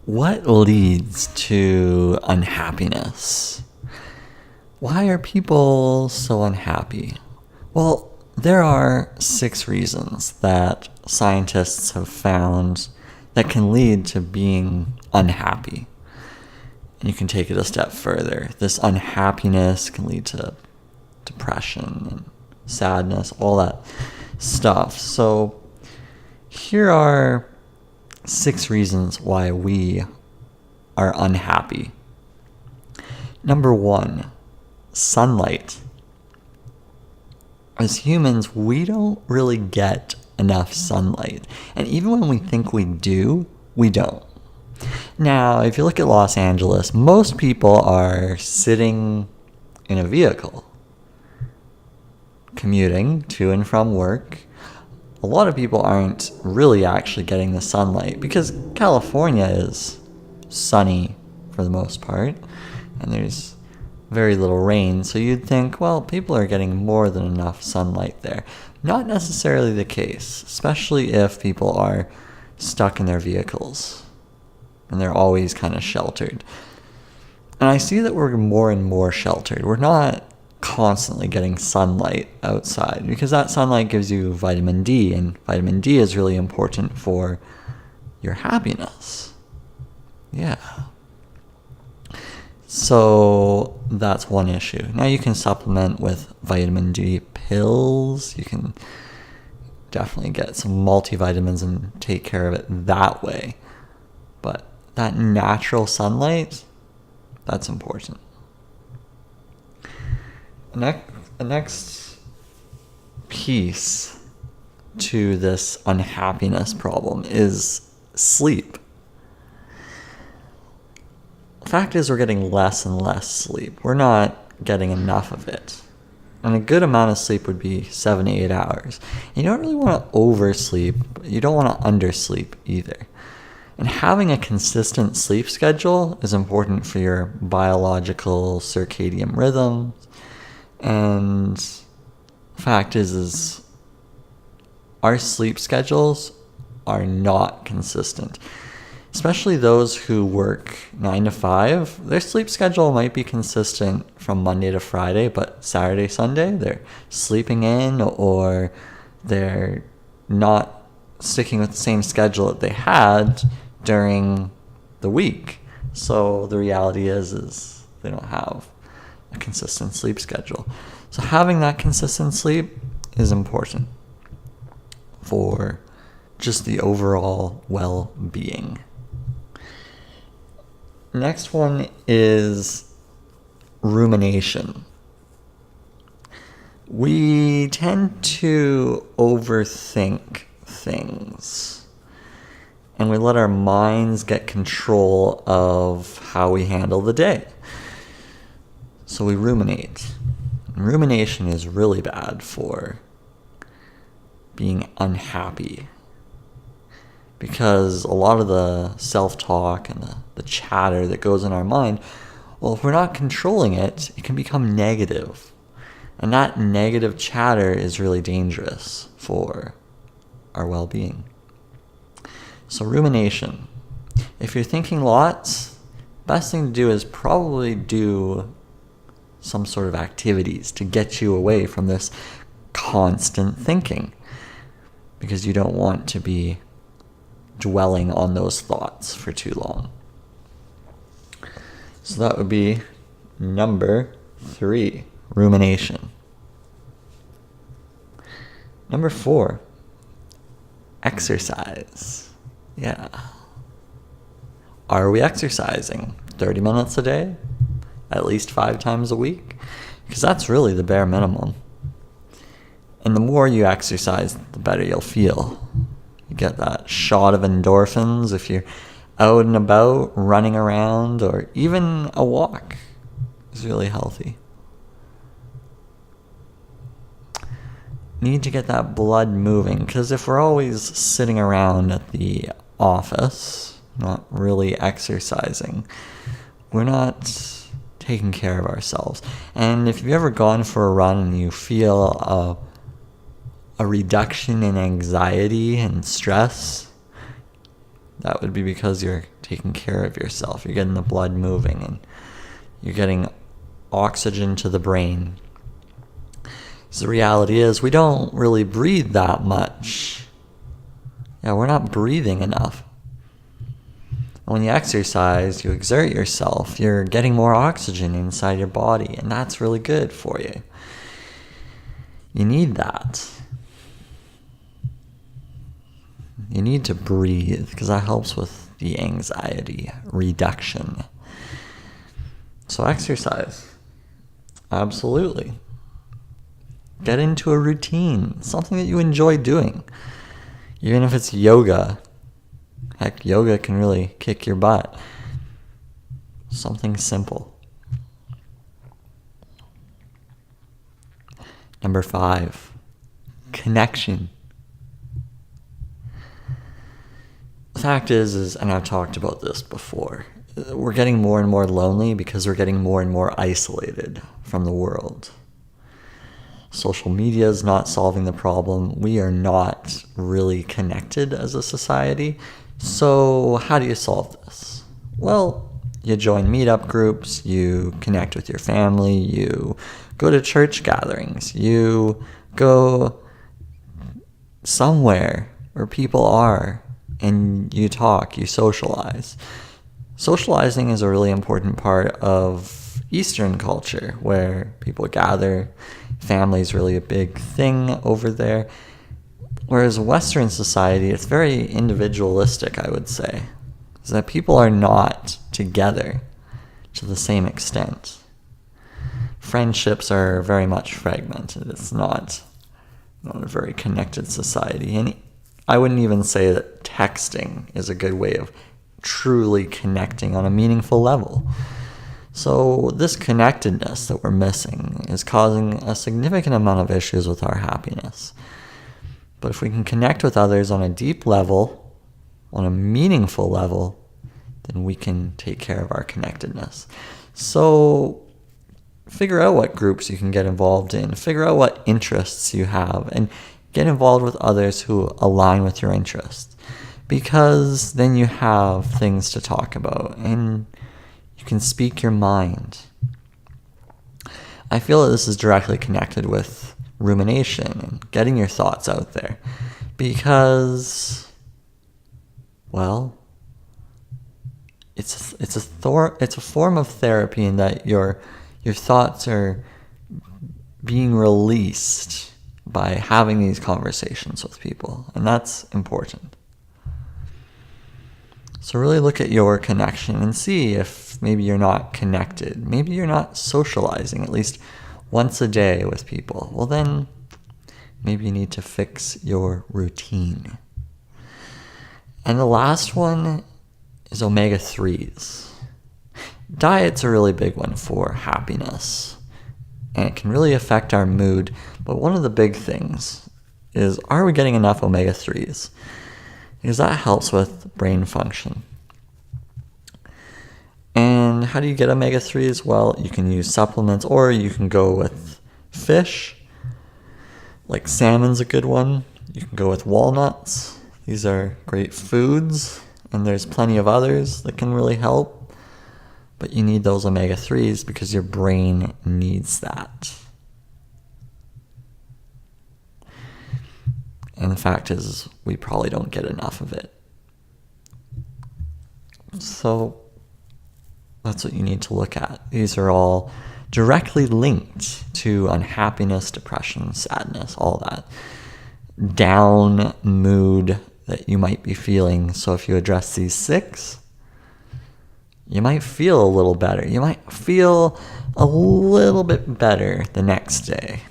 What leads to unhappiness? Why are people so unhappy? Well, there are 6 reasons that scientists have found that can lead to being unhappy. And you can take it a step further. This unhappiness can lead to depression and sadness, all that stuff. So here are 6 reasons why we are unhappy. Number 1, sunlight. As humans, we don't really get enough sunlight. And even when we think we do, we don't. Now, if you look at Los Angeles, most people are sitting in a vehicle, commuting to and from work. A lot of people aren't really actually getting the sunlight because California is sunny for the most part, and there's very little rain, so you'd think, well, people are getting more than enough sunlight there. Not necessarily the case, especially if people are stuck in their vehicles and they're always kind of sheltered. And I see that we're more and more sheltered. We're not constantly getting sunlight outside because that sunlight gives you vitamin D, and vitamin D is really important for your happiness. Yeah. So that's one issue. Now you can supplement with vitamin D pills. You can definitely get some multivitamins and take care of it that way. But that natural sunlight, that's important. The next piece to this unhappiness problem is sleep. The fact is we're getting less and less sleep. We're not getting enough of it. And a good amount of sleep would be 7 to 8 hours. And you don't really want to oversleep, but you don't want to undersleep either. And having a consistent sleep schedule is important for your biological circadian rhythms. And the fact is our sleep schedules are not consistent. Especially those who work 9 to 5, their sleep schedule might be consistent from Monday to Friday, but Saturday, Sunday, they're sleeping in or they're not sticking with the same schedule that they had during the week. So the reality is they don't have a consistent sleep schedule. So having that consistent sleep is important for just the overall well-being. Next one is rumination. We tend to overthink things, and we let our minds get control of how we handle the day. So we ruminate. And rumination is really bad for being unhappy, because a lot of the self-talk and the chatter that goes in our mind, well, if we're not controlling it, it can become negative. And that negative chatter is really dangerous for our well-being. So rumination. If you're thinking lots, best thing to do is probably do some sort of activities to get you away from this constant thinking, because you don't want to be dwelling on those thoughts for too long. So that would be number 3, rumination. Number 4, exercise. Yeah. Are we exercising 30 minutes a day? At least 5 times a week? Because that's really the bare minimum. And the more you exercise, the better you'll feel. You get that shot of endorphins if you're out and about, running around, or even a walk is really healthy. Need to get that blood moving, because if we're always sitting around at the office, not really exercising, we're not taking care of ourselves. And if you've ever gone for a run and you feel a reduction in anxiety and stress, That would be because you're taking care of yourself. You're getting the blood moving and you're getting oxygen to the brain. So the reality is we don't really breathe that much. Yeah, we're not breathing enough. And when you exercise, you exert yourself, you're getting more oxygen inside your body, and that's really good for you. You need that. You need to breathe because that helps with the anxiety reduction. So exercise. Absolutely. Get into a routine, something that you enjoy doing. Even if it's yoga. Heck, yoga can really kick your butt. Something simple. Number 5, connection. The fact is, and I've talked about this before, we're getting more and more lonely because we're getting more and more isolated from the world. Social media is not solving the problem. We are not really connected as a society. So how do you solve this? Well, you join meetup groups, you connect with your family, you go to church gatherings, you go somewhere where people are, and you talk, you socialize. Socializing is a really important part of Eastern culture, where people gather. Family is really a big thing over there. Whereas Western society, it's very individualistic, I would say. Is that people are not together to the same extent. Friendships are very much fragmented. It's not a very connected society. And I wouldn't even say that texting is a good way of truly connecting on a meaningful level. So this connectedness that we're missing is causing a significant amount of issues with our happiness. But if we can connect with others on a deep level, on a meaningful level, then we can take care of our connectedness. So figure out what groups you can get involved in. Figure out what interests you have and get involved with others who align with your interests. Because then you have things to talk about and you can speak your mind. I feel that this is directly connected with rumination and getting your thoughts out there. Because, well, it's a form of therapy in that your thoughts are being released by having these conversations with people, and that's important. So really look at your connection and see if maybe you're not connected. Maybe you're not socializing at least once a day with people. Well, then maybe you need to fix your routine. And the last one is omega-3s. Diet's a really big one for happiness, and it can really affect our mood. But one of the big things is, are we getting enough omega-3s? Because that helps with brain function. And how do you get omega-3s? Well, you can use supplements, or you can go with fish. Like salmon's a good one. You can go with walnuts. These are great foods, and there's plenty of others that can really help. But you need those omega-3s because your brain needs that. And the fact is, we probably don't get enough of it. So that's what you need to look at. These are all directly linked to unhappiness, depression, sadness, all that down mood that you might be feeling. So if you address these 6, you might feel a little better. You might feel a little bit better the next day.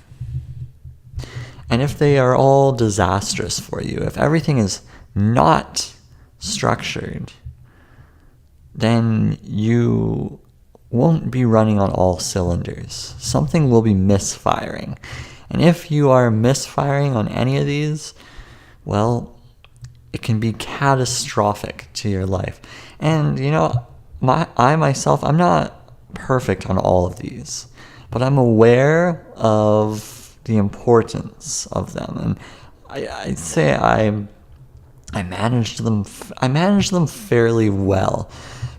And if they are all disastrous for you, if everything is not structured, then you won't be running on all cylinders. Something will be misfiring. And if you are misfiring on any of these, well, it can be catastrophic to your life. And, I'm not perfect on all of these, but I'm aware of the importance of them. And I'd say I'm I managed them fairly well.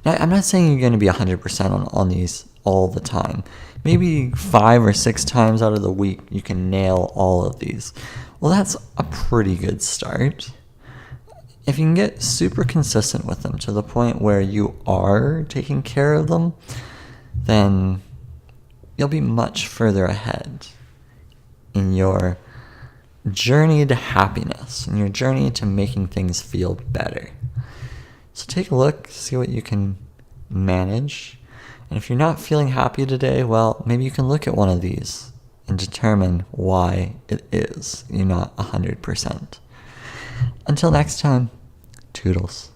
Now, I'm not saying you're going to be 100% on these all the time. Maybe 5 or 6 times out of the week you can nail all of these. Well, that's a pretty good start. If you can get super consistent with them to the point where you are taking care of them, then you'll be much further ahead in your journey to happiness, in your journey to making things feel better. So take a look, see what you can manage. And if you're not feeling happy today, well, maybe you can look at one of these and determine why it is you're not 100%. Until next time, toodles.